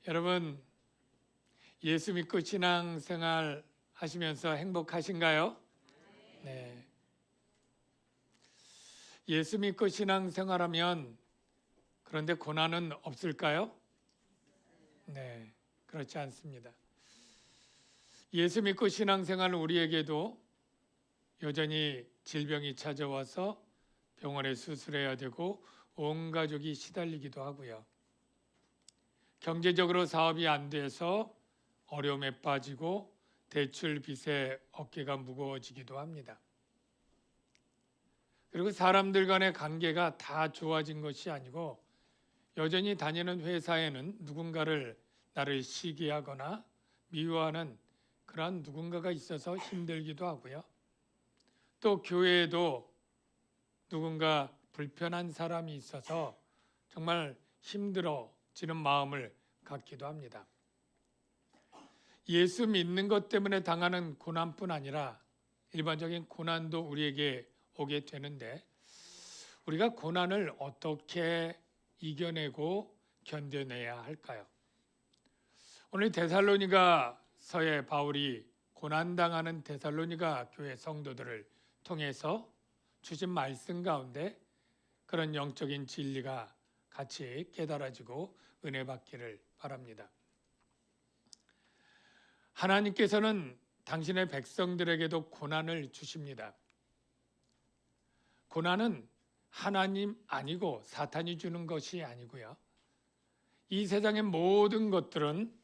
여러분, 예수 믿고 신앙생활 하시면서 행복하신가요? 네. 예수 믿고 신앙생활하면 그런데 고난은 없을까요? 네, 그렇지 않습니다. 예수 믿고 신앙생활 우리에게도 여전히 질병이 찾아와서 병원에 수술해야 되고 온 가족이 시달리기도 하고요. 경제적으로 사업이 안 돼서 어려움에 빠지고 대출 빚에 어깨가 무거워지기도 합니다. 그리고 사람들 간의 관계가 다 좋아진 것이 아니고 여전히 다니는 회사에는 누군가를 나를 시기하거나 미워하는 그러한 누군가가 있어서 힘들기도 하고요. 또 교회에도 누군가 불편한 사람이 있어서 정말 힘들어지는 마음을 갖기도 합니다. 예수 믿는 것 때문에 당하는 고난뿐 아니라 일반적인 고난도 우리에게 오게 되는데 우리가 고난을 어떻게 이겨내고 견뎌내야 할까요? 오늘 데살로니가서의 바울이 고난당하는 데살로니가 교회 성도들을 통해서 주신 말씀 가운데 그런 영적인 진리가 같이 깨달아지고 은혜 받기를 바랍니다. 하나님께서는 당신의 백성들에게도 고난을 주십니다. 고난은 하나님 아니고 사탄이 주는 것이 아니고요. 이 세상의 모든 것들은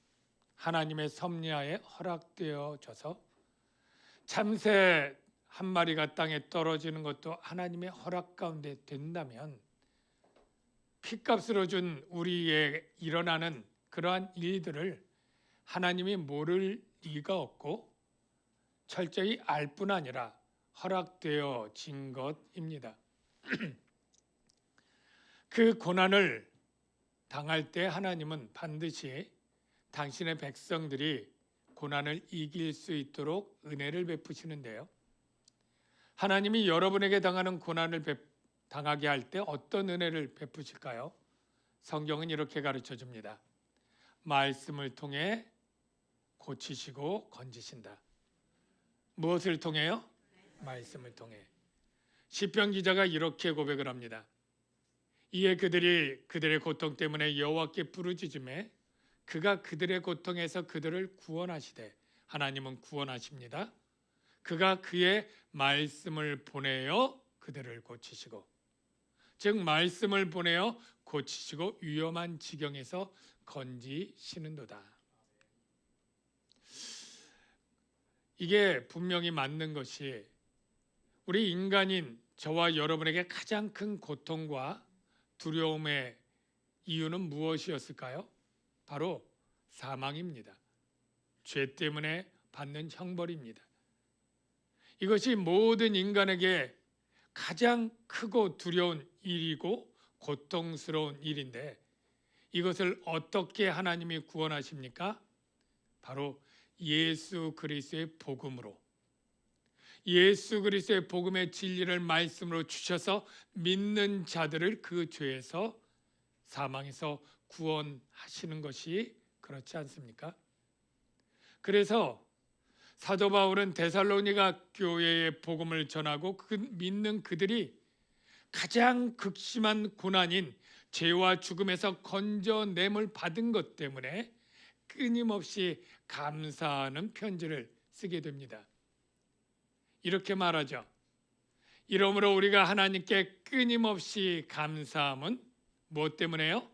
하나님의 섭리하에 허락되어져서 참새 한 마리가 땅에 떨어지는 것도 하나님의 허락 가운데 된다면 핏값으로 준 우리에 일어나는 그러한 일들을 하나님이 모를 리가 없고 철저히 알 뿐 아니라 허락되어진 것입니다. 그 고난을 당할 때 하나님은 반드시 당신의 백성들이 고난을 이길 수 있도록 은혜를 베푸시는데요. 하나님이 여러분에게 당하는 고난을 당하게 할 때 어떤 은혜를 베푸실까요? 성경은 이렇게 가르쳐 줍니다. 말씀을 통해 고치시고 건지신다. 무엇을 통해요? 말씀을 통해. 시편 기자가 이렇게 고백을 합니다. 이에 그들이 그들의 고통 때문에 여호와께 부르짖음에 그가 그들의 고통에서 그들을 구원하시되 하나님은 구원하십니다. 그가 그의 말씀을 보내어 그들을 고치시고 즉 말씀을 보내어 고치시고 위험한 지경에서 건지시는도다. 이게 분명히 맞는 것이 우리 인간인 저와 여러분에게 가장 큰 고통과 두려움의 이유는 무엇이었을까요? 바로 사망입니다. 죄 때문에 받는 형벌입니다. 이것이 모든 인간에게 가장 크고 두려운 일이고 고통스러운 일인데 이것을 어떻게 하나님이 구원하십니까? 바로 예수 그리스도의 복음으로 예수 그리스도의 복음의 진리를 말씀으로 주셔서 믿는 자들을 그 죄에서 사망에서 구원하시는 것이 그렇지 않습니까? 그래서 사도 바울은 데살로니가 교회의 복음을 전하고 믿는 그들이 가장 극심한 고난인 죄와 죽음에서 건져냄을 받은 것 때문에 끊임없이 감사하는 편지를 쓰게 됩니다. 이렇게 말하죠. 이러므로 우리가 하나님께 끊임없이 감사함은 무엇 때문에요?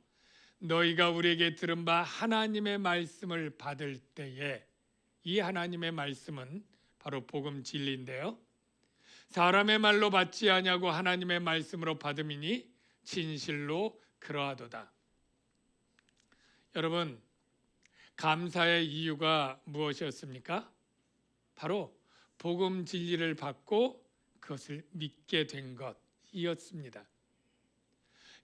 너희가 우리에게 들은 바 하나님의 말씀을 받을 때에 이 하나님의 말씀은 바로 복음 진리인데요. 사람의 말로 받지 아니하고 하나님의 말씀으로 받음이니 진실로 그러하도다. 여러분, 감사의 이유가 무엇이었습니까? 바로 복음 진리를 받고 그것을 믿게 된 것이었습니다.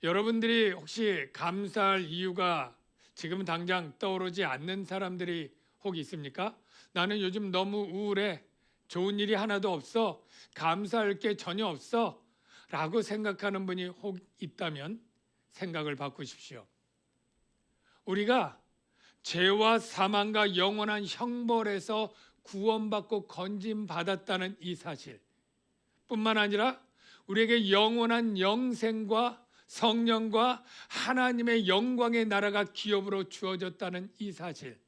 여러분들이 혹시 감사할 이유가 지금 당장 떠오르지 않는 사람들이 혹 있습니까? 나는 요즘 너무 우울해. 좋은 일이 하나도 없어. 감사할 게 전혀 없어. 라고 생각하는 분이 혹 있다면 생각을 바꾸십시오. 우리가 죄와 사망과 영원한 형벌에서 구원받고 건짐받았다는 이 사실 뿐만 아니라 우리에게 영원한 영생과 성령과 하나님의 영광의 나라가 기업으로 주어졌다는 이 사실,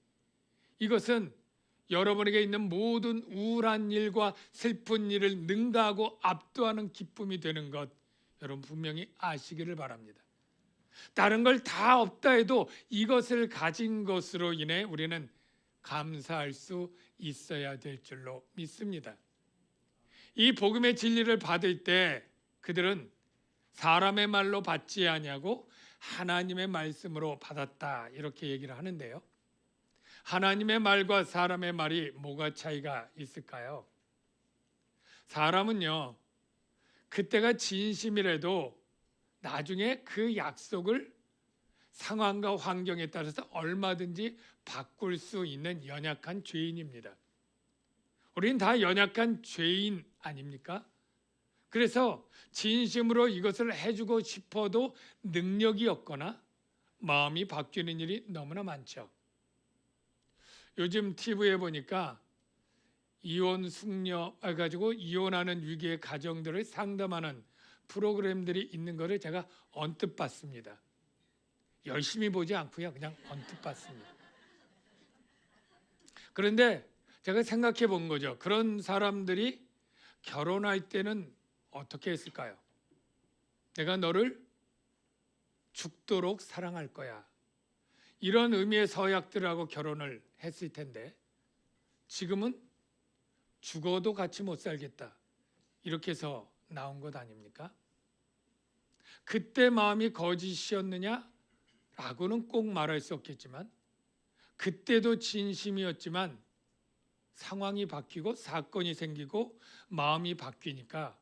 이것은 여러분에게 있는 모든 우울한 일과 슬픈 일을 능가하고 압도하는 기쁨이 되는 것, 여러분 분명히 아시기를 바랍니다. 다른 걸 다 없다 해도 이것을 가진 것으로 인해 우리는 감사할 수 있어야 될 줄로 믿습니다. 이 복음의 진리를 받을 때 그들은 사람의 말로 받지 아니하고 하나님의 말씀으로 받았다, 이렇게 얘기를 하는데요. 하나님의 말과 사람의 말이 뭐가 차이가 있을까요? 사람은요, 그때가 진심이라도 나중에 그 약속을 상황과 환경에 따라서 얼마든지 바꿀 수 있는 연약한 죄인입니다. 우린 다 연약한 죄인 아닙니까? 그래서 진심으로 이것을 해주고 싶어도 능력이 없거나 마음이 바뀌는 일이 너무나 많죠. 요즘 TV에 보니까 이혼 숙녀 가지고 이혼하는 위기의 가정들을 상담하는 프로그램들이 있는 것을 제가 언뜻 봤습니다. 열심히 보지 않고요, 그냥 언뜻 봤습니다. 그런데 제가 생각해 본 거죠. 그런 사람들이 결혼할 때는 어떻게 했을까요? 내가 너를 죽도록 사랑할 거야, 이런 의미의 서약들하고 결혼을 했을 텐데 지금은 죽어도 같이 못 살겠다, 이렇게 해서 나온 것 아닙니까? 그때 마음이 거짓이었느냐? 라고는 꼭 말할 수 없겠지만 그때도 진심이었지만 상황이 바뀌고 사건이 생기고 마음이 바뀌니까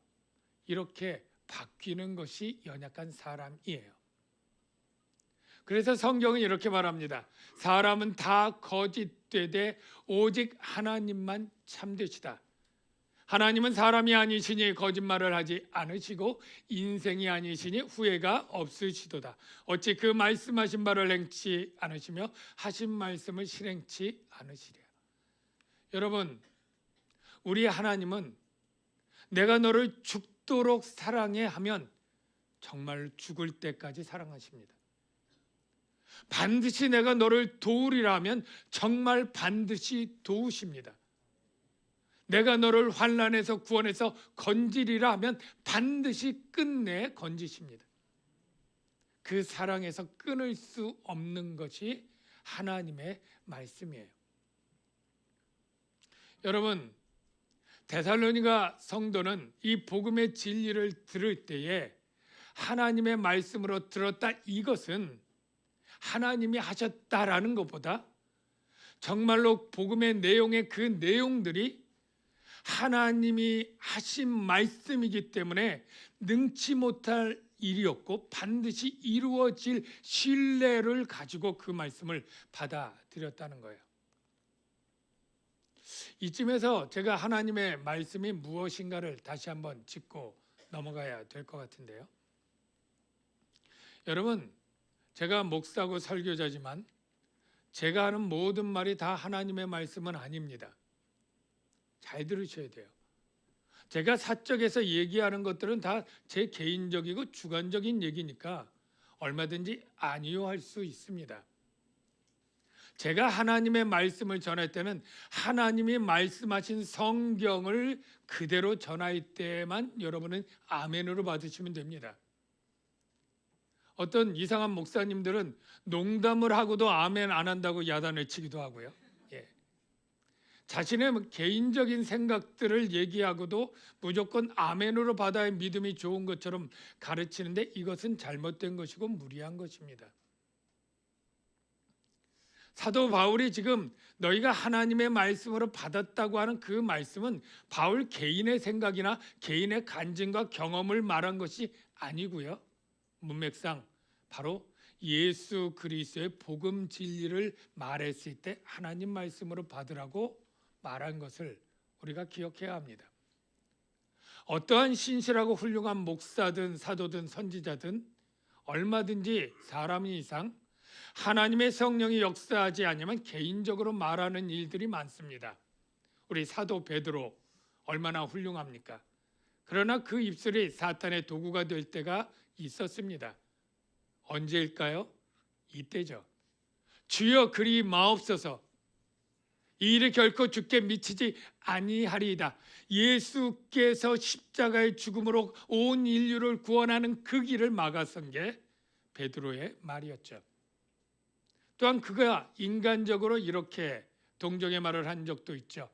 이렇게 바뀌는 것이 연약한 사람이에요. 그래서 성경은 이렇게 말합니다. 사람은 다 거짓되되 오직 하나님만 참되시다. 하나님은 사람이 아니시니 거짓말을 하지 않으시고 인생이 아니시니 후회가 없으시도다. 어찌 그 말씀하신 바를 행치 않으시며 하신 말씀을 실행치 않으시랴. 여러분, 우리 하나님은 내가 너를 죽도록 사랑해 하면 정말 죽을 때까지 사랑하십니다. 반드시 내가 너를 도우리라 하면 정말 반드시 도우십니다. 내가 너를 환난에서 구원해서 건지리라 하면 반드시 끝내 건지십니다. 그 사랑에서 끊을 수 없는 것이 하나님의 말씀이에요. 여러분, 데살로니가 성도는 이 복음의 진리를 들을 때에 하나님의 말씀으로 들었다, 이것은 하나님이 하셨다라는 것보다 정말로 복음의 내용의 그 내용들이 하나님이 하신 말씀이기 때문에 능치 못할 일이었고 반드시 이루어질 신뢰를 가지고 그 말씀을 받아들였다는 거예요. 이쯤에서 제가 하나님의 말씀이 무엇인가를 다시 한번 짚고 넘어가야 될 것 같은데요. 여러분, 제가 목사고 설교자지만 제가 하는 모든 말이 다 하나님의 말씀은 아닙니다. 잘 들으셔야 돼요. 제가 사적에서 얘기하는 것들은 다 제 개인적이고 주관적인 얘기니까 얼마든지 아니요 할 수 있습니다. 제가 하나님의 말씀을 전할 때는 하나님이 말씀하신 성경을 그대로 전할 때만 여러분은 아멘으로 받으시면 됩니다. 어떤 이상한 목사님들은 농담을 하고도 아멘 안 한다고 야단을 치기도 하고요. 자신의 개인적인 생각들을 얘기하고도 무조건 아멘으로 받아야 믿음이 좋은 것처럼 가르치는데 이것은 잘못된 것이고 무리한 것입니다. 사도 바울이 지금 너희가 하나님의 말씀으로 받았다고 하는 그 말씀은 바울 개인의 생각이나 개인의 간증과 경험을 말한 것이 아니고요. 문맥상 바로 예수 그리스도의 복음 진리를 말했을 때 하나님 말씀으로 받으라고 말한 것을 우리가 기억해야 합니다. 어떠한 신실하고 훌륭한 목사든 사도든 선지자든 얼마든지 사람 이상 하나님의 성령이 역사하지 않으면 개인적으로 말하는 일들이 많습니다. 우리 사도 베드로 얼마나 훌륭합니까? 그러나 그 입술이 사탄의 도구가 될 때가 있었습니다. 언제일까요? 이때죠. 주여 그리 마옵소서. 이 일이 결코 주께 미치지 아니하리이다. 예수께서 십자가의 죽음으로 온 인류를 구원하는 그 길을 막아선 게 베드로의 말이었죠. 또한 그가 인간적으로 이렇게 동정의 말을 한 적도 있죠.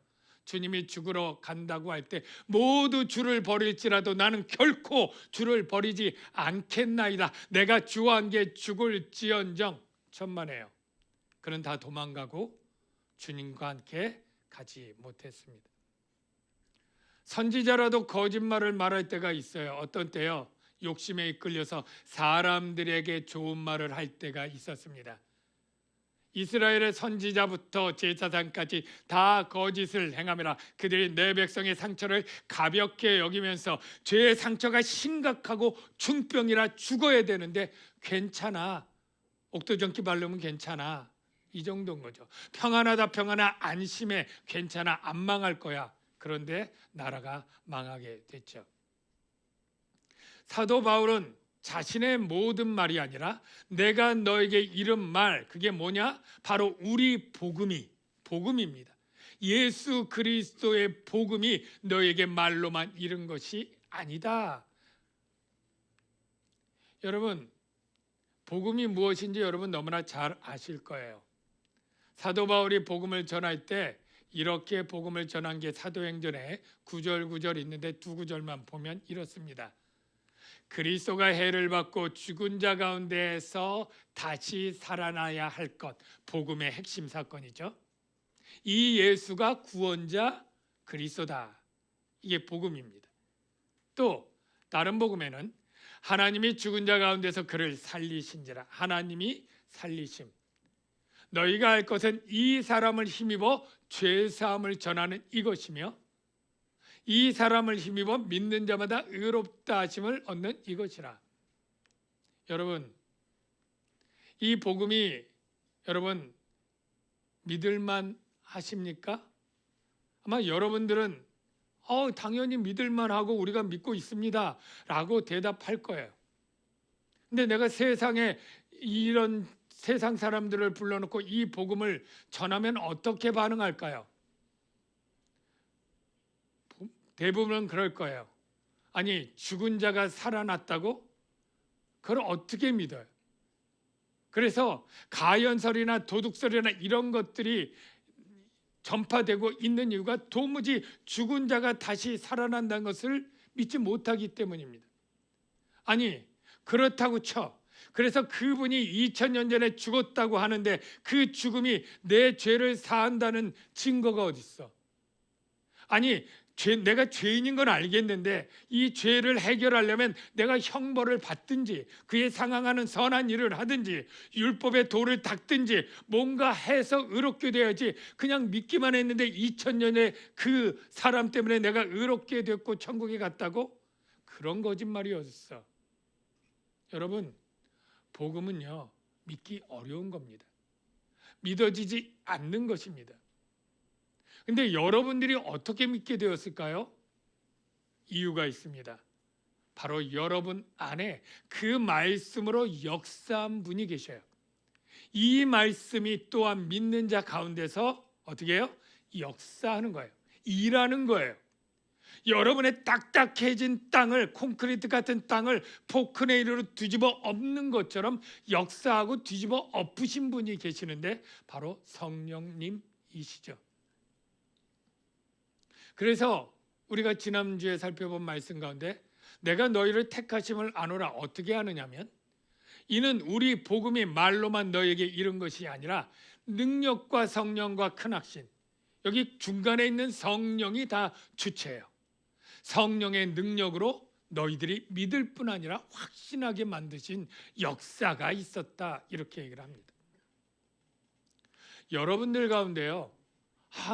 주님이 죽으러 간다고 할 때 모두 주를 버릴지라도 나는 결코 주를 버리지 않겠나이다. 내가 주와 함께 죽을지언정. 천만에요. 그는 다 도망가고 주님과 함께 가지 못했습니다. 선지자라도 거짓말을 말할 때가 있어요. 어떤 때요? 욕심에 이끌려서 사람들에게 좋은 말을 할 때가 있었습니다. 이스라엘의 선지자부터 제사장까지 다 거짓을 행하며 그들이 내 백성의 상처를 가볍게 여기면서 죄의 상처가 심각하고 중병이라 죽어야 되는데 괜찮아. 옥도전기 바르면 괜찮아. 이 정도인 거죠. 평안하다 평안하 안심해. 괜찮아. 안 망할 거야. 그런데 나라가 망하게 됐죠. 사도 바울은 자신의 모든 말이 아니라 내가 너에게 이른 말, 그게 뭐냐? 바로 우리 복음입니다. 예수 그리스도의 복음이 너에게 말로만 이른 것이 아니다. 여러분, 복음이 무엇인지 여러분 너무나 잘 아실 거예요. 사도 바울이 복음을 전할 때 이렇게 복음을 전한 게 사도행전에 9절 있는데 두 구절만 보면 이렇습니다. 그리스도가 해를 받고 죽은 자 가운데에서 다시 살아나야 할 것, 복음의 핵심 사건이죠. 이 예수가 구원자 그리스도다. 이게 복음입니다. 또 다른 복음에는 하나님이 죽은 자 가운데서 그를 살리신지라. 하나님이 살리심. 너희가 할 것은 이 사람을 힘입어 죄 사함을 전하는 이것이며 이 사람을 힘입어 믿는 자마다 의롭다 하심을 얻는 이것이라. 여러분, 이 복음이 여러분 믿을만 하십니까? 아마 여러분들은 당연히 믿을만 하고 우리가 믿고 있습니다 라고 대답할 거예요. 근데 내가 세상에 이런 세상 사람들을 불러놓고 이 복음을 전하면 어떻게 반응할까요? 대부분은 그럴 거예요. 아니, 죽은 자가 살아났다고? 그걸 어떻게 믿어요? 그래서 가연설이나 도둑설이나 이런 것들이 전파되고 있는 이유가 도무지 죽은 자가 다시 살아난다는 것을 믿지 못하기 때문입니다. 아니, 그렇다고 쳐. 그래서 그분이 2000년 전에 죽었다고 하는데 그 죽음이 내 죄를 사한다는 증거가 어디 있어? 아니, 내가 죄인인 건 알겠는데 이 죄를 해결하려면 내가 형벌을 받든지 그에 상응하는 선한 일을 하든지 율법의 도를 닦든지 뭔가 해서 의롭게 돼야지. 그냥 믿기만 했는데 2000년에 그 사람 때문에 내가 의롭게 됐고 천국에 갔다고? 그런 거짓말이 어딨어. 여러분, 복음은요 믿기 어려운 겁니다. 믿어지지 않는 것입니다. 근데 여러분들이 어떻게 믿게 되었을까요? 이유가 있습니다. 바로 여러분 안에 그 말씀으로 역사한 분이 계셔요. 이 말씀이 또한 믿는 자 가운데서 어떻게 해요? 역사하는 거예요. 일하는 거예요. 여러분의 딱딱해진 땅을, 콘크리트 같은 땅을 포크레인으로 뒤집어 엎는 것처럼 역사하고 뒤집어 엎으신 분이 계시는데 바로 성령님이시죠. 그래서 우리가 지난주에 살펴본 말씀 가운데 내가 너희를 택하심을 아노라 어떻게 하느냐면 이는 우리 복음이 말로만 너에게 이른 것이 아니라 능력과 성령과 크나신, 여기 중간에 있는 성령이 다 주체예요. 성령의 능력으로 너희들이 믿을 뿐 아니라 확신하게 만드신 역사가 있었다, 이렇게 얘기를 합니다. 여러분들 가운데요,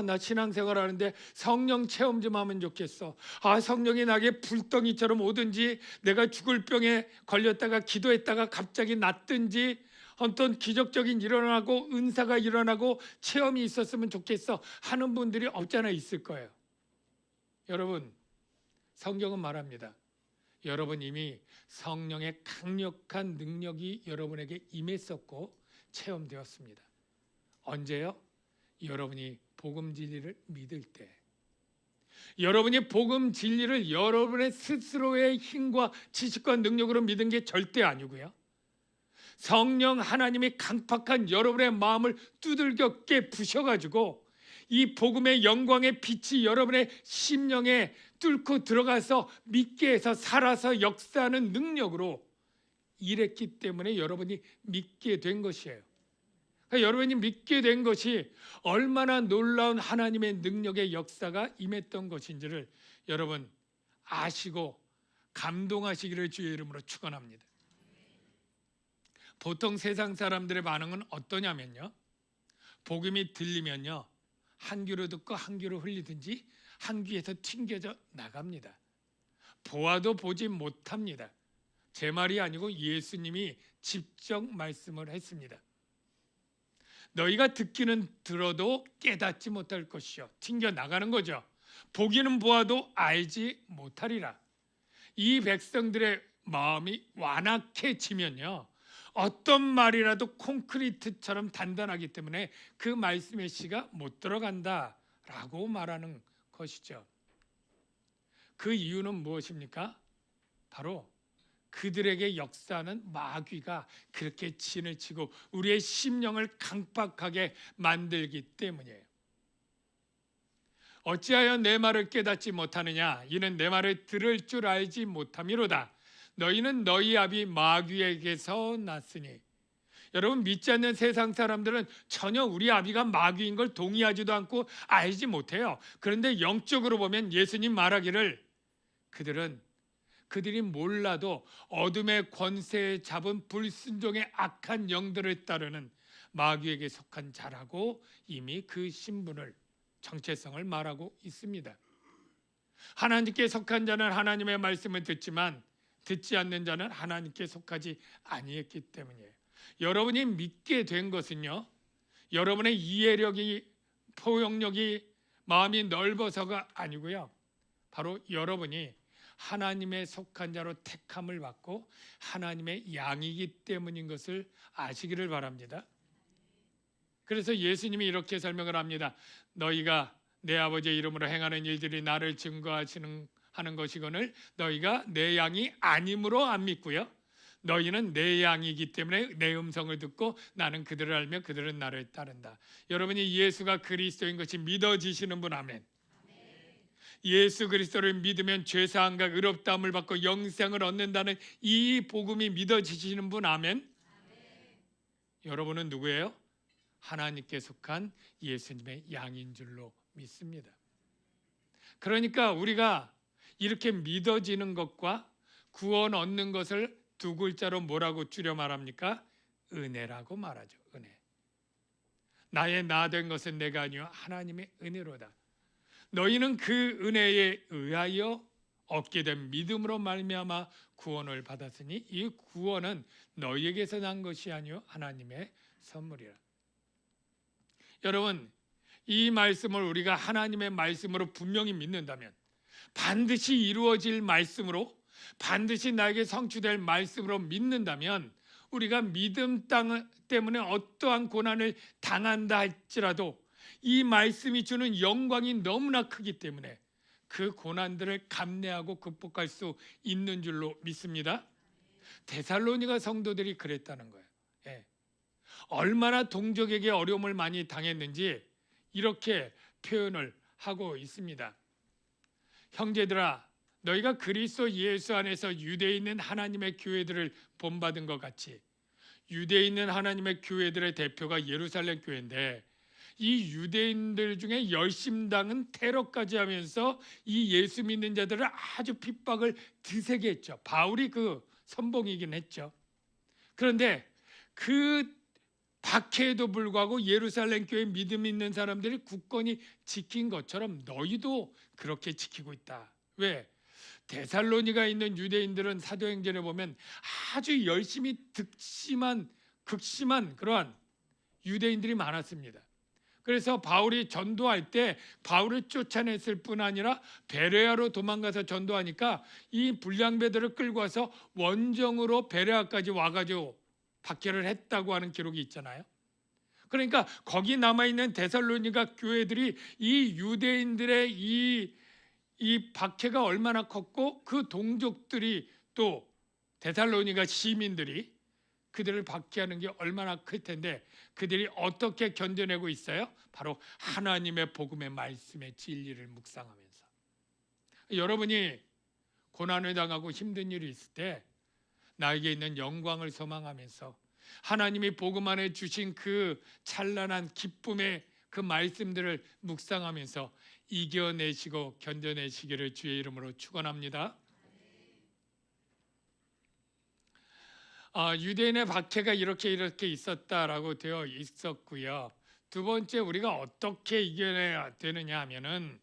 나 신앙생활 하는데 성령 체험 좀 하면 좋겠어. 성령이 나에게 불덩이처럼 오든지 내가 죽을 병에 걸렸다가 기도했다가 갑자기 낫든지 어떤 기적적인 일어나고 은사가 일어나고 체험이 있었으면 좋겠어 하는 분들이 없잖아 있을 거예요. 여러분, 성경은 말합니다. 여러분 이미 성령의 강력한 능력이 여러분에게 임했었고 체험되었습니다. 언제요? 여러분이 복음 진리를 믿을 때. 여러분이 복음 진리를 여러분의 스스로의 힘과 지식과 능력으로 믿은 게 절대 아니고요. 성령 하나님이 강팍한 여러분의 마음을 두들겨 깨 부셔가지고 이 복음의 영광의 빛이 여러분의 심령에 뚫고 들어가서 믿게 해서 살아서 역사하는 능력으로 일했기 때문에 여러분이 믿게 된 것이에요. 그러니까 여러분이 믿게 된 것이 얼마나 놀라운 하나님의 능력의 역사가 임했던 것인지를 여러분 아시고 감동하시기를 주의 이름으로 축원합니다. 보통 세상 사람들의 반응은 어떠냐면요, 복음이 들리면요 한 귀로 듣고 한 귀로 흘리든지 한 귀에서 튕겨져 나갑니다. 보아도 보지 못합니다. 제 말이 아니고 예수님이 직접 말씀을 했습니다. 너희가 듣기는 들어도 깨닫지 못할 것이요, 튕겨 나가는 거죠. 보기는 보아도 알지 못하리라. 이 백성들의 마음이 완악해지면요 어떤 말이라도 콘크리트처럼 단단하기 때문에 그 말씀의 씨가 못 들어간다라고 말하는 것이죠. 그 이유는 무엇입니까? 바로 그들에게 역사하는 마귀가 그렇게 진을 치고 우리의 심령을 강팍하게 만들기 때문이에요. 어찌하여 내 말을 깨닫지 못하느냐? 이는 내 말을 들을 줄 알지 못함이로다. 너희는 너희 아비 마귀에게서 났으니. 여러분, 믿지 않는 세상 사람들은 전혀 우리 아비가 마귀인 걸 동의하지도 않고 알지 못해요. 그런데 영적으로 보면 예수님 말하기를 그들이 몰라도 어둠의 권세에 잡은 불순종의 악한 영들을 따르는 마귀에게 속한 자라고 이미 그 신분을, 정체성을 말하고 있습니다. 하나님께 속한 자는 하나님의 말씀을 듣지만 듣지 않는 자는 하나님께 속하지 아니했기 때문이에요. 여러분이 믿게 된 것은요 여러분의 이해력이, 포용력이, 마음이 넓어서가 아니고요 바로 여러분이 하나님의 속한 자로 택함을 받고 하나님의 양이기 때문인 것을 아시기를 바랍니다. 그래서 예수님이 이렇게 설명을 합니다. 너희가 내 아버지의 이름으로 행하는 일들이 나를 증거하는 것이거늘 너희가 내 양이 아님으로 안 믿고요, 너희는 내 양이기 때문에 내 음성을 듣고 나는 그들을 알며 그들은 나를 따른다. 여러분이 예수가 그리스도인 것이 믿어지시는 분, 아멘. 예수 그리스도를 믿으면 죄사함과 의롭다함을 받고 영생을 얻는다는 이 복음이 믿어지시는 분, 아멘. 여러분은 누구예요? 하나님께 속한 예수님의 양인 줄로 믿습니다. 그러니까 우리가 이렇게 믿어지는 것과 구원 얻는 것을 두 글자로 뭐라고 줄여 말합니까? 은혜라고 말하죠. 은혜. 나의 나 된 것은 내가 아니요 하나님의 은혜로다. 너희는 그 은혜에 의하여 얻게 된 믿음으로 말미암아 구원을 받았으니 이 구원은 너희에게서 난 것이 아니요 하나님의 선물이라. 여러분, 이 말씀을 우리가 하나님의 말씀으로 분명히 믿는다면, 반드시 이루어질 말씀으로, 반드시 나에게 성취될 말씀으로 믿는다면, 우리가 믿음 때문에 어떠한 고난을 당한다 할지라도 이 말씀이 주는 영광이 너무나 크기 때문에 그 고난들을 감내하고 극복할 수 있는 줄로 믿습니다. 데살로니가 성도들이 그랬다는 거예요. 예. 얼마나 동족에게 어려움을 많이 당했는지 이렇게 표현을 하고 있습니다. 형제들아, 너희가 그리스도 예수 안에서 유대에 있는 하나님의 교회들을 본받은 것 같이, 유대에 있는 하나님의 교회들의 대표가 예루살렘 교회인데 이 유대인들 중에 열심당은 테러까지 하면서 이 예수 믿는 자들을 아주 핍박을 드세게 했죠. 바울이 그 선봉이긴 했죠. 그런데 그 박해에도 불구하고 예루살렘 교회 믿음 있는 사람들이 굳건히 지킨 것처럼 너희도 그렇게 지키고 있다. 왜? 데살로니가 있는 유대인들은 사도행전에 보면 아주 열심히 득심한 극심한 그러한 유대인들이 많았습니다. 그래서 바울이 전도할 때 바울을 쫓아냈을 뿐 아니라 베레아로 도망가서 전도하니까 이 불량배들을 끌고 와서 원정으로 베레아까지 와가지고 박해를 했다고 하는 기록이 있잖아요. 그러니까 거기 남아있는 데살로니가 교회들이 이 유대인들의 이 박해가 얼마나 컸고 그 동족들이 또 데살로니가 시민들이 그들을 박해하는 게 얼마나 클 텐데 그들이 어떻게 견뎌내고 있어요? 바로 하나님의 복음의 말씀의 진리를 묵상하면서. 여러분이 고난을 당하고 힘든 일이 있을 때 나에게 있는 영광을 소망하면서 하나님이 복음 안에 주신 그 찬란한 기쁨의 그 말씀들을 묵상하면서 이겨내시고 견뎌내시기를 주의 이름으로 축원합니다. 유대인의 박해가 이렇게 있었다라고 되어 있었고요. 두 번째 우리가 어떻게 이겨내야 되느냐 하면은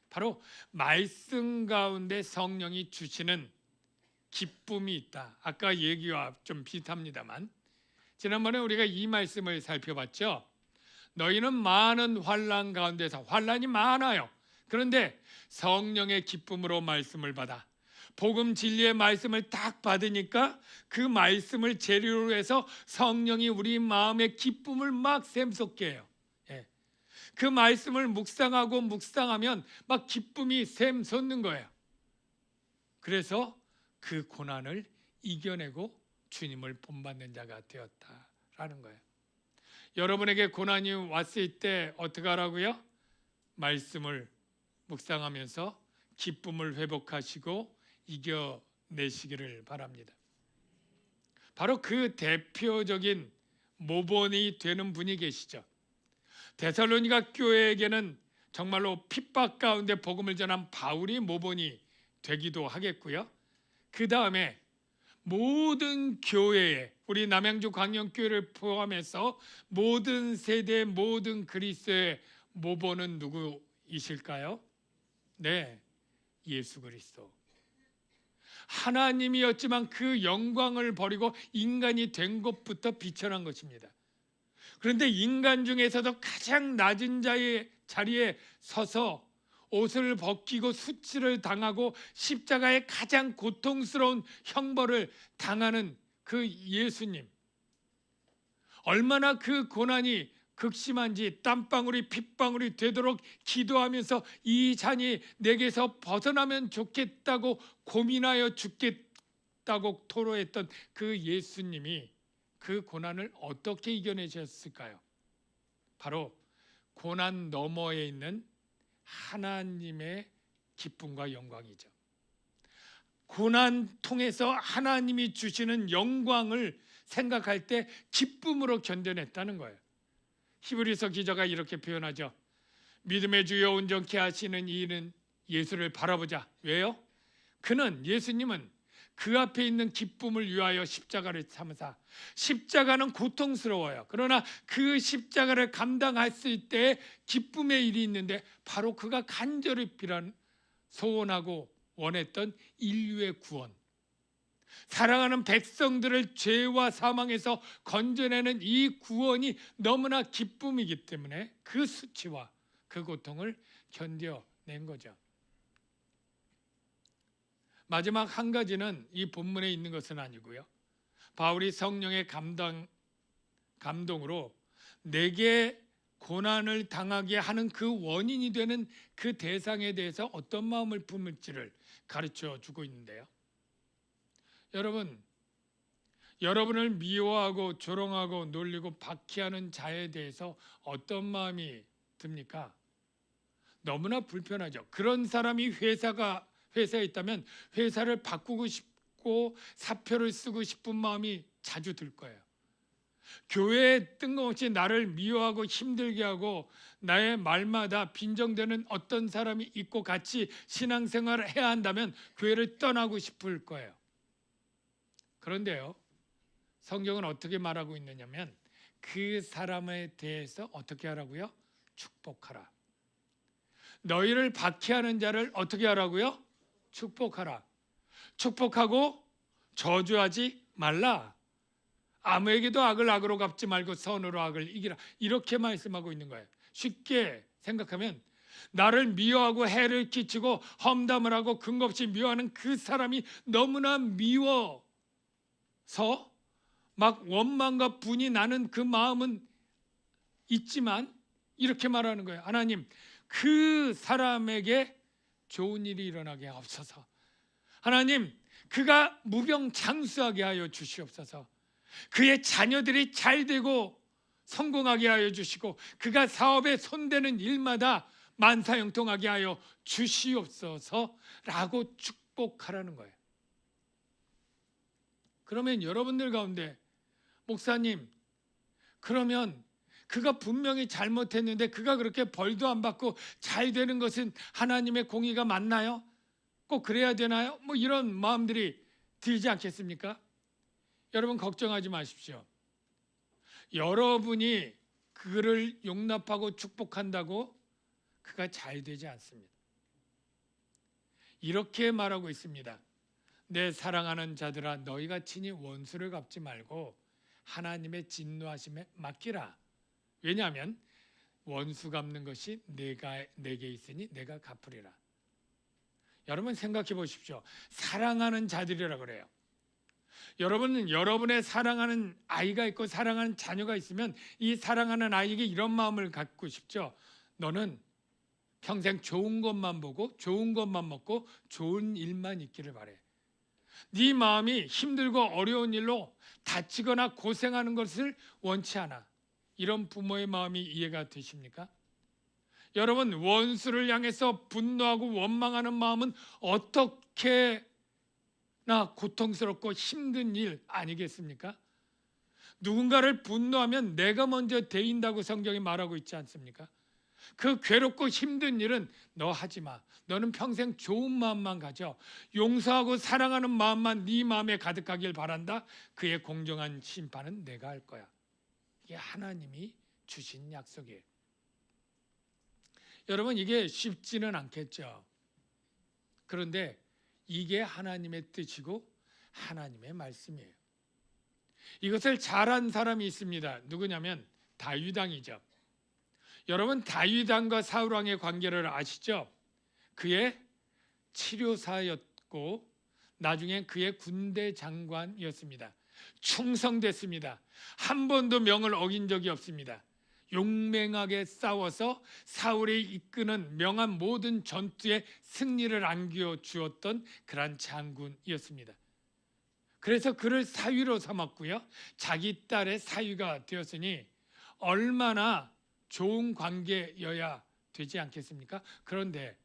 바로 말씀 가운데 성령이 주시는 기쁨이 있다. 아까 얘기와 좀 비슷합니다만 지난번에 우리가 이 말씀을 살펴봤죠. 너희는 많은 환난 가운데서 환난이 많아요. 그런데 성령의 기쁨으로 말씀을 받아 복음 진리의 말씀을 딱 받으니까 그 말씀을 재료로 해서 성령이 우리 마음의 기쁨을 막 샘솟게 해요. 그 말씀을 묵상하면 막 기쁨이 샘솟는 거예요. 그래서 그 고난을 이겨내고 주님을 본받는 자가 되었다라는 거예요. 여러분에게 고난이 왔을 때 어떻게 하라고요? 말씀을 묵상하면서 기쁨을 회복하시고 이겨내시기를 바랍니다. 바로 그 대표적인 모본이 되는 분이 계시죠. 데살로니가 교회에게는 정말로 핍박 가운데 복음을 전한 바울이 모본이 되기도 하겠고요. 그 다음에 모든 교회에 우리 남양주 광영교회를 포함해서 모든 세대 모든 그리스도의 모본은 누구이실까요? 네, 예수 그리스도. 하나님이었지만 그 영광을 버리고 인간이 된 것부터 비천한 것입니다. 그런데 인간 중에서도 가장 낮은 자리에 서서 옷을 벗기고 수치를 당하고 십자가의 가장 고통스러운 형벌을 당하는 그 예수님, 얼마나 그 고난이 극심한지 땀방울이 핏방울이 되도록 기도하면서 이 잔이 내게서 벗어나면 좋겠다고 고민하여 죽겠다고 토로했던 그 예수님이 그 고난을 어떻게 이겨내셨을까요? 바로 고난 너머에 있는 하나님의 기쁨과 영광이죠. 고난 통해서 하나님이 주시는 영광을 생각할 때 기쁨으로 견뎌냈다는 거예요. 히브리서 기자가 이렇게 표현하죠. 믿음의 주여 온전케 하시는 이는 예수를 바라보자. 왜요? 예수님은 그 앞에 있는 기쁨을 위하여 십자가를 참으사, 십자가는 고통스러워요. 그러나 그 십자가를 감당했을 때 기쁨의 일이 있는데 바로 그가 간절히 소원하고 원했던 인류의 구원, 사랑하는 백성들을 죄와 사망에서 건져내는 이 구원이 너무나 기쁨이기 때문에 그 수치와 그 고통을 견뎌낸 거죠. 마지막 한 가지는 이 본문에 있는 것은 아니고요. 바울이 성령의 감동으로 내게 고난을 당하게 하는 그 원인이 되는 그 대상에 대해서 어떤 마음을 품을지를 가르쳐 주고 있는데요. 여러분을 미워하고 조롱하고 놀리고 박해하는 자에 대해서 어떤 마음이 듭니까? 너무나 불편하죠. 그런 사람이 회사에 있다면 회사를 바꾸고 싶고 사표를 쓰고 싶은 마음이 자주 들 거예요. 교회에 뜬금없이 나를 미워하고 힘들게 하고 나의 말마다 빈정되는 어떤 사람이 있고 같이 신앙생활을 해야 한다면 교회를 떠나고 싶을 거예요. 그런데요, 성경은 어떻게 말하고 있느냐면 그 사람에 대해서 어떻게 하라고요? 축복하라. 너희를 박해하는 자를 어떻게 하라고요? 축복하라. 축복하고 저주하지 말라. 아무에게도 악을 악으로 갚지 말고 선으로 악을 이기라. 이렇게 말씀하고 있는 거예요. 쉽게 생각하면 나를 미워하고 해를 끼치고 험담을 하고 근거 없이 미워하는 그 사람이 너무나 미워서 막 원망과 분이 나는 그 마음은 있지만 이렇게 말하는 거예요. 하나님, 그 사람에게 좋은 일이 일어나게 하옵소서. 하나님, 그가 무병장수하게 하여 주시옵소서. 그의 자녀들이 잘 되고 성공하게 하여 주시고 그가 사업에 손대는 일마다 만사형통하게 하여 주시옵소서라고 축복하라는 거예요. 그러면 여러분들 가운데 목사님, 그러면 그가 분명히 잘못했는데 그가 그렇게 벌도 안 받고 잘 되는 것은 하나님의 공의가 맞나요? 꼭 그래야 되나요? 뭐 이런 마음들이 들지 않겠습니까? 여러분 걱정하지 마십시오. 여러분이 그를 용납하고 축복한다고 그가 잘 되지 않습니다. 이렇게 말하고 있습니다. 내 사랑하는 자들아, 너희가 친히 원수를 갚지 말고 하나님의 진노하심에 맡기라. 왜냐하면 원수 갚는 것이 내게 있으니 내가 갚으리라. 여러분 생각해 보십시오. 사랑하는 자들이라 그래요. 여러분은 여러분의 사랑하는 아이가 있고 사랑하는 자녀가 있으면 이 사랑하는 아이에게 이런 마음을 갖고 싶죠. 너는 평생 좋은 것만 보고 좋은 것만 먹고 좋은 일만 있기를 바래. 네 마음이 힘들고 어려운 일로 다치거나 고생하는 것을 원치 않아. 이런 부모의 마음이 이해가 되십니까? 여러분, 원수를 향해서 분노하고 원망하는 마음은 어떻게나 고통스럽고 힘든 일 아니겠습니까? 누군가를 분노하면 내가 먼저 대인다고 성경이 말하고 있지 않습니까? 그 괴롭고 힘든 일은 너 하지 마. 너는 평생 좋은 마음만 가져. 용서하고 사랑하는 마음만 네 마음에 가득하길 바란다. 그의 공정한 심판은 내가 할 거야. 이게 하나님이 주신 약속이에요. 여러분, 이게 쉽지는 않겠죠. 그런데 이게 하나님의 뜻이고 하나님의 말씀이에요. 이것을 잘한 사람이 있습니다. 누구냐면 다윗 왕이죠. 여러분, 다윗 왕과 사울 왕의 관계를 아시죠? 그의 치료사였고 나중에 그의 군대 장관이었습니다. 충성됐습니다. 한 번도 명을 어긴 적이 없습니다. 용맹하게 싸워서 사울이 이끄는 명한 모든 전투에 승리를 안겨 주었던 그런 장군이었습니다. 그래서 그를 사위로 삼았고요. 자기 딸의 사위가 되었으니 얼마나 좋은 관계여야 되지 않겠습니까? 그런데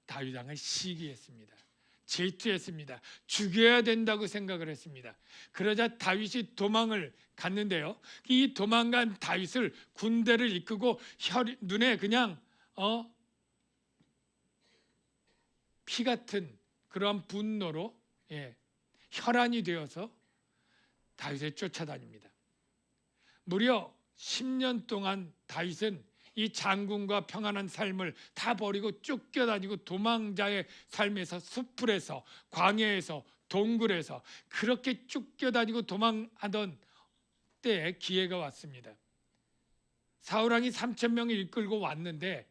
다윗 왕을 시기했습니다. 질투했습니다. 죽여야 된다고 생각을 했습니다. 그러자 다윗이 도망을 갔는데요. 이 도망간 다윗을 군대를 이끌고 눈에 그냥 피 같은 그러한 분노로 혈안이 되어서 다윗을 쫓아다닙니다. 무려 10년 동안 다윗은 이 장군과 평안한 삶을 다 버리고 쫓겨다니고 도망자의 삶에서 숲풀에서 광야에서 동굴에서 그렇게 쫓겨다니고 도망하던 때에 기회가 왔습니다. 사울왕이 3,000명을 이끌고 왔는데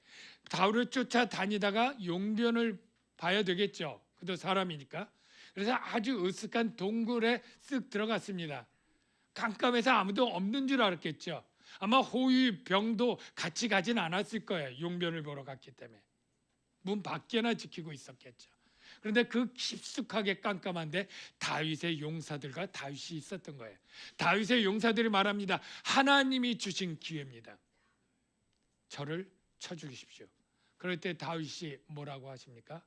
다윗을 쫓아다니다가 용변을 봐야 되겠죠. 그도 사람이니까. 그래서 아주 으슥한 동굴에 쓱 들어갔습니다. 깜깜해서 아무도 없는 줄 알았겠죠. 아마 호위병도 같이 가진 않았을 거예요. 용변을 보러 갔기 때문에. 문 밖에나 지키고 있었겠죠. 그런데 그 깊숙하게 깜깜한데 다윗의 용사들과 다윗이 있었던 거예요. 다윗의 용사들이 말합니다. 하나님이 주신 기회입니다. 저를 쳐 죽이십시오. 그럴 때 다윗이 뭐라고 하십니까?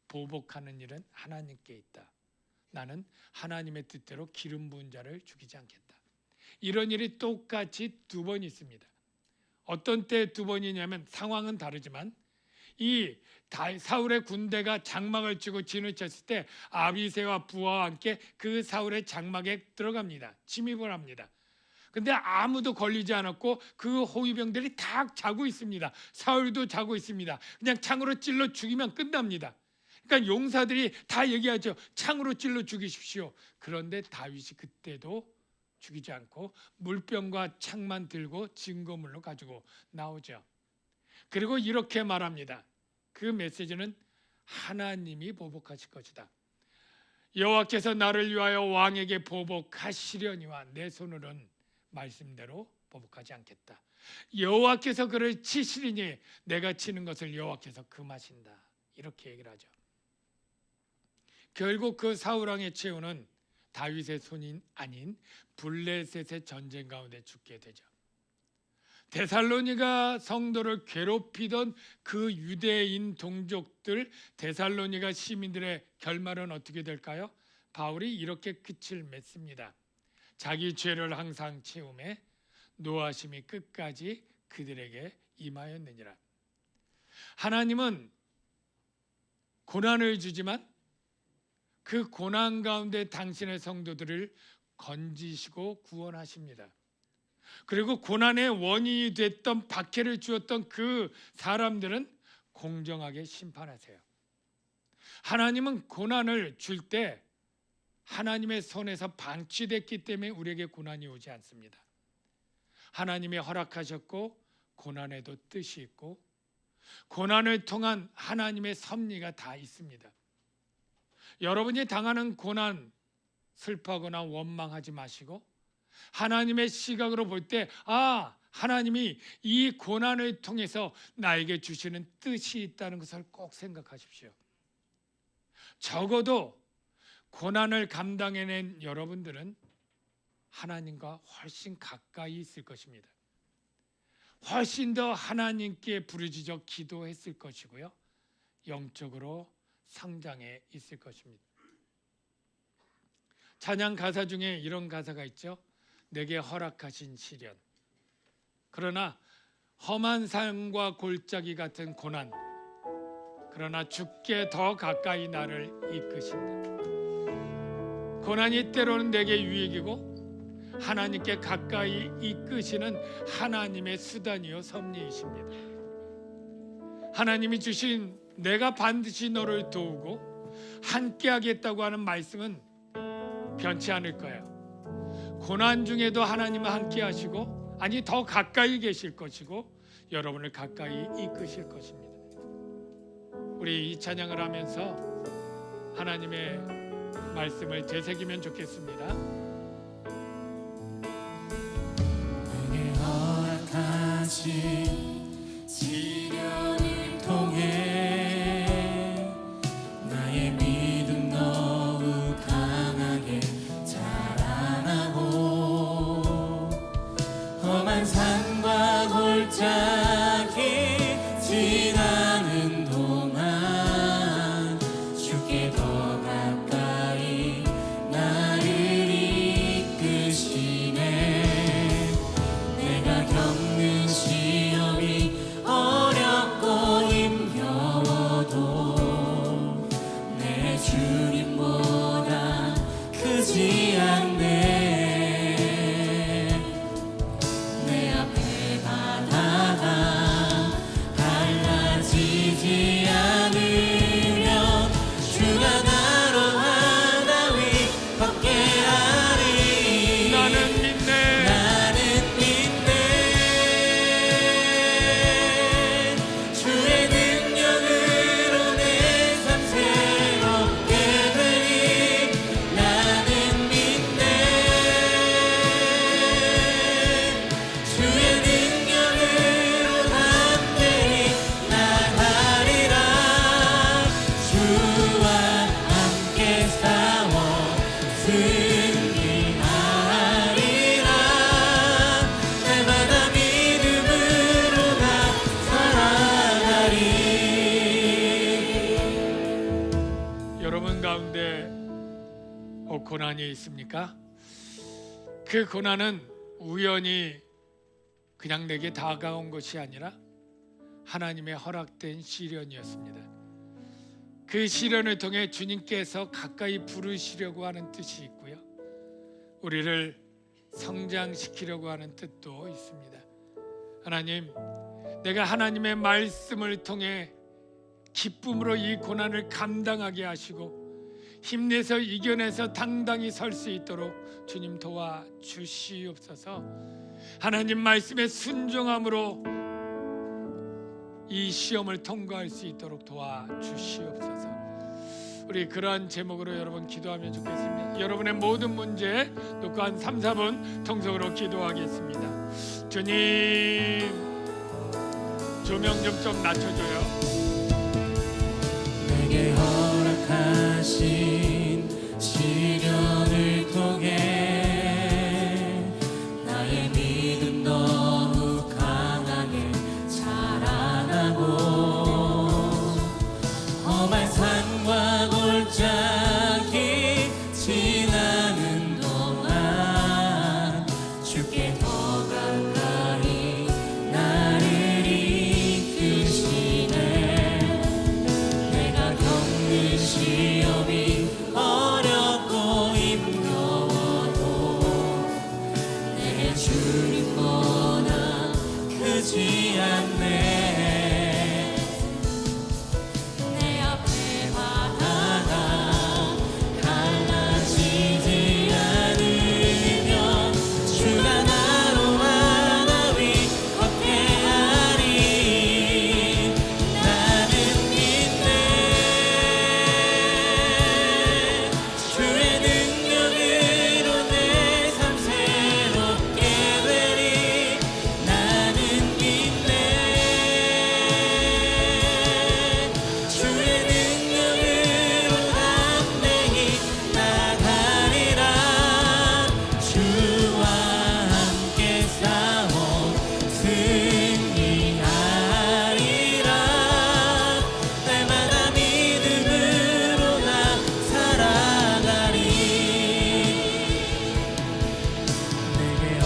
보복하는 일은 하나님께 있다. 나는 하나님의 뜻대로 기름 부은 자를 죽이지 않겠다. 이런 일이 똑같이 2번 있습니다. 어떤 때 2번이냐면 상황은 다르지만 이 사울의 군대가 장막을 치고 진을 쳤을 때 아비새와 부하와 함께 그 사울의 장막에 들어갑니다. 침입을 합니다. 근데 아무도 걸리지 않았고 그 호위병들이 다 자고 있습니다. 사울도 자고 있습니다. 그냥 창으로 찔러 죽이면 끝납니다. 그러니까 용사들이 다 얘기하죠. 창으로 찔러 죽이십시오. 그런데 다윗이 그때도 죽이지 않고 물병과 창만 들고 증거물로 가지고 나오죠. 그리고 이렇게 말합니다. 그 메시지는 하나님이 보복하실 것이다. 여호와께서 나를 위하여 왕에게 보복하시려니와 내 손으로는 말씀대로 보복하지 않겠다. 여호와께서 그를 치시리니 내가 치는 것을 여호와께서 금하신다. 이렇게 얘기를 하죠. 결국 그 사울왕의 최후는 다윗의 손이 아닌 블레셋의 전쟁 가운데 죽게 되죠. 데살로니가 성도를 괴롭히던 그 유대인 동족들, 데살로니가 시민들의 결말은 어떻게 될까요? 바울이 이렇게 끝을 맺습니다. 자기 죄를 항상 채우매 노하심이 끝까지 그들에게 임하였느니라. 하나님은 고난을 주지만 그 고난 가운데 당신의 성도들을 건지시고 구원하십니다. 그리고 고난의 원인이 됐던 박해를 주었던 그 사람들은 공정하게 심판하세요. 하나님은 고난을 줄 때 하나님의 손에서 방치됐기 때문에 우리에게 고난이 오지 않습니다. 하나님이 허락하셨고 고난에도 뜻이 있고 고난을 통한 하나님의 섭리가 다 있습니다. 여러분이 당하는 고난 슬퍼하거나 원망하지 마시고 하나님의 시각으로 볼 때 하나님이 이 고난을 통해서 나에게 주시는 뜻이 있다는 것을 꼭 생각하십시오. 적어도 고난을 감당해낸 여러분들은 하나님과 훨씬 가까이 있을 것입니다. 훨씬 더 하나님께 부르짖어 기도했을 것이고요. 영적으로 성장해 있을 것입니다. 찬양 가사 중에 이런 가사가 있죠. 내게 허락하신 시련. 그러나 험한 삶과 골짜기 같은 고난, 그러나 주께 더 가까이 나를 이끄신다. 고난이 때로는 내게 유익이고 하나님께 가까이 이끄시는 하나님의 수단이요 섭리이십니다. 하나님이 주신 내가 반드시 너를 도우고 함께 하겠다고 하는 말씀은 변치 않을 거예요. 고난 중에도 하나님은 함께 하시고 더 가까이 계실 것이고 여러분을 가까이 이끄실 것입니다. 우리 이 찬양을 하면서 하나님의 말씀을 되새기면 좋겠습니다. 내게 허락하신 시련을 통해 나의 믿음 더욱 강하게 자라나고 험한 산과 골짜기 지나는 동안 주께 더 가까이 나를 이끄시네. 내가 겪는 시험이 어렵고 힘겨워도 내 주님보다 크지 않네. 내 앞에 바다가 갈라지지 않으면 주가 나로 하나 위 함께하리. 나는 믿네. 나는 믿네. 주의 능력으로 내 삶 새롭게 되리. 나는 믿네. 주의 능력으로 담대히 나가리라. 주와 함께 싸워 승리하리라. 날마다 믿음으로 나 살아가리. 여러분 가운데 고난이 있습니까? 그 고난은 우연히 그냥 내게 다가온 것이 아니라 하나님의 허락된 시련이었습니다. 그 시련을 통해 주님께서 가까이 부르시려고 하는 뜻이 있고요. 우리를 성장시키려고 하는 뜻도 있습니다. 하나님, 내가 하나님의 말씀을 통해 기쁨으로 이 고난을 감당하게 하시고 힘내서 이겨내서 당당히 설 수 있도록 주님 도와주시옵소서. 하나님 말씀에 순종함으로 이 시험을 통과할 수 있도록 도와주시옵소서. 우리 그러한 제목으로 여러분 기도하면 좋겠습니다. 여러분의 모든 문제 놓고 한 3, 4분 통성으로 기도하겠습니다. 주님, 조명 좀 낮춰줘요. 내게 허락하신 시련을 통해 나의 믿음 너무 강하게 자라나고 험한 산과 골짜기 지나는 동안 주께 더 가까이 나를 이끄시네. 내가 겪는 시험이 어렵고 힘겨워도 내 주님보다 크지 않네. 내 앞에 바다가 갈라지지 않으면 주가 나로 바다 위 걷게 하리. 나는 믿네. 주의 능력으로 내 삶 새롭게 되리. 나는 믿네. 주의 능력으로 담대히 나가리라. 주와 함께 싸워 승리하리라. 날마다 믿음으로 나 살아가리. 내게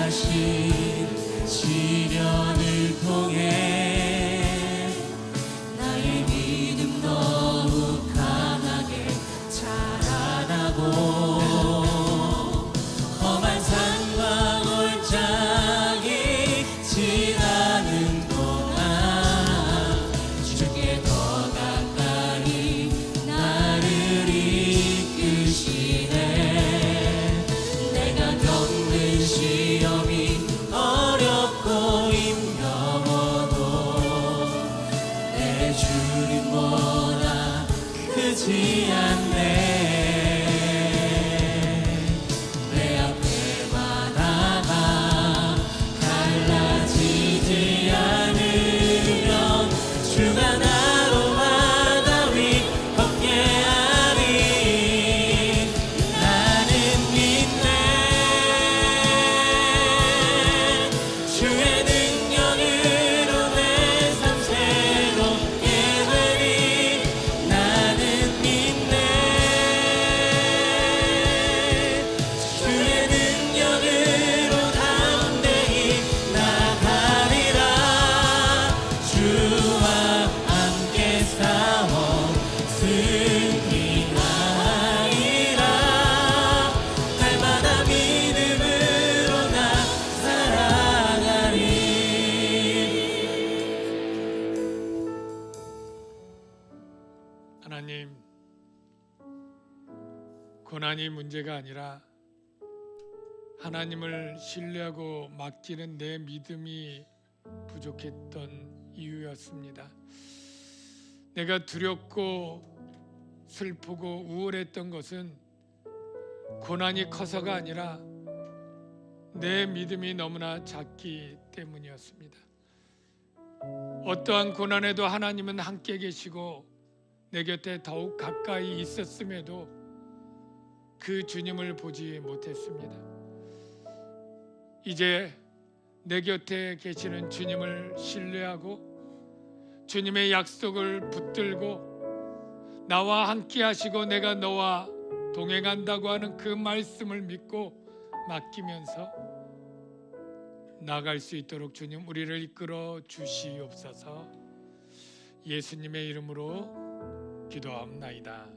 허락하신 시련을 통해 나의 믿음 너무 강하게 자라나고 험한 산과 골짜기 지나는 동안 주께 더 가까이 나를 이끄시네. 내가 겪는 시험이 어렵고 힘겨워도 내 주님보다 크지 않네. 내 앞에 바다가 갈라지지 않으면 주가 나로 바다 위 걷게 하리. 나는 믿네. 주의 능력으로 내 삶 새롭게 되리. 나는 믿네. 주의 능력으로 담대히 나가리라. 주와 함께 싸워 승리하리라. 날마다 믿음으로 나 살아가리. 하나님, 고난이 문제가 아니라 하나님을 신뢰하고 맡기는 내 믿음이 부족했던 이유였습니다. 내가 두렵고 슬프고 우울했던 것은 고난이 커서가 아니라 내 믿음이 너무나 작기 때문이었습니다. 어떠한 고난에도 하나님은 함께 계시고 내 곁에 더욱 가까이 있었음에도 그 주님을 보지 못했습니다. 이제 내 곁에 계시는 주님을 신뢰하고 주님의 약속을 붙들고 나와 함께 하시고 내가 너와 동행한다고 하는 그 말씀을 믿고 맡기면서 나갈 수 있도록 주님 우리를 이끌어 주시옵소서. 예수님의 이름으로 기도합나이다.